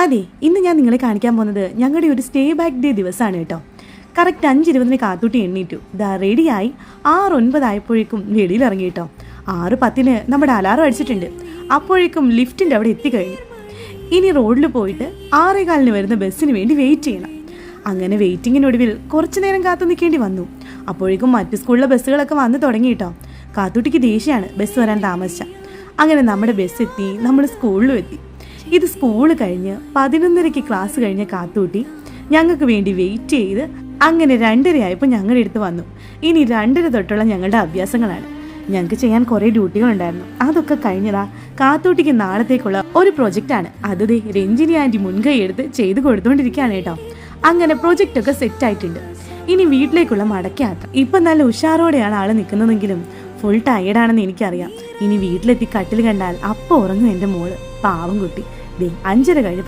അതെ, ഇന്ന് ഞാൻ നിങ്ങളെ കാണിക്കാൻ പോകുന്നത് ഞങ്ങളുടെ ഒരു സ്റ്റേ ബാക്ക് ഡേ ദിവസമാണ് കേട്ടോ. കറക്റ്റ് 5:20 കാത്തൂട്ടി എണ്ണീറ്റു. ഇതാ റെഡിയായി 6:09 ആയപ്പോഴേക്കും വെളിയിൽ ഇറങ്ങി കേട്ടോ. 6:10 നമ്മുടെ അലാറം അടിച്ചിട്ടുണ്ട്. അപ്പോഴേക്കും ലിഫ്റ്റിൻ്റെ അവിടെ എത്തിക്കഴിഞ്ഞു. ഇനി റോഡിൽ പോയിട്ട് 6:15 വരുന്ന ബസ്സിന് വേണ്ടി വെയിറ്റ് ചെയ്യണം. അങ്ങനെ വെയിറ്റിങ്ങിനൊടുവിൽ കുറച്ചു നേരം കാത്തു നിൽക്കേണ്ടി വന്നു. അപ്പോഴേക്കും മറ്റു സ്കൂളിലെ ബസ്സുകളൊക്കെ വന്ന് തുടങ്ങി കേട്ടോ. കാത്തൂട്ടിക്ക് ദേഷ്യമാണ് ബസ് വരാൻ താമസിച്ച. അങ്ങനെ നമ്മുടെ ബസ് എത്തി, നമ്മൾ സ്കൂളിലും എത്തി. ഇത് സ്കൂൾ കഴിഞ്ഞ് 11:30 ക്ലാസ് കഴിഞ്ഞ കാത്തൂട്ടി ഞങ്ങൾക്ക് വേണ്ടി വെയിറ്റ് ചെയ്ത് അങ്ങനെ 2:30 ആയപ്പോൾ ഞങ്ങളുടെ അടുത്ത് വന്നു. ഇനി 2:30 തൊട്ടുള്ള ഞങ്ങളുടെ അഭ്യാസങ്ങളാണ്. ഞങ്ങൾക്ക് ചെയ്യാൻ കുറേ ഡ്യൂട്ടികളുണ്ടായിരുന്നു. അതൊക്കെ കഴിഞ്ഞതാ കാത്തൂട്ടിക്ക് നാളത്തേക്കുള്ള ഒരു പ്രൊജക്റ്റാണ്. അത് രഞ്ജിനി ആൻറ്റി മുൻകൈ എടുത്ത് ചെയ്ത് കൊടുത്തുകൊണ്ടിരിക്കുകയാണ് കേട്ടോ. അങ്ങനെ പ്രൊജക്റ്റൊക്കെ സെറ്റായിട്ടുണ്ട്. ഇനി വീട്ടിലേക്കുള്ള മടക്കയാത്ര. ഇപ്പം നല്ല ഉഷാറോടെയാണ് ആൾ നിൽക്കുന്നതെങ്കിലും ഫുൾ ടയേർഡാണെന്ന് എനിക്കറിയാം. ഇനി വീട്ടിലെത്തി കട്ടിൽ കണ്ടാൽ അപ്പോൾ ഉറങ്ങും എൻ്റെ മോള്. പാവം കുട്ടി. 5:30 കഴിഞ്ഞപ്പോൾ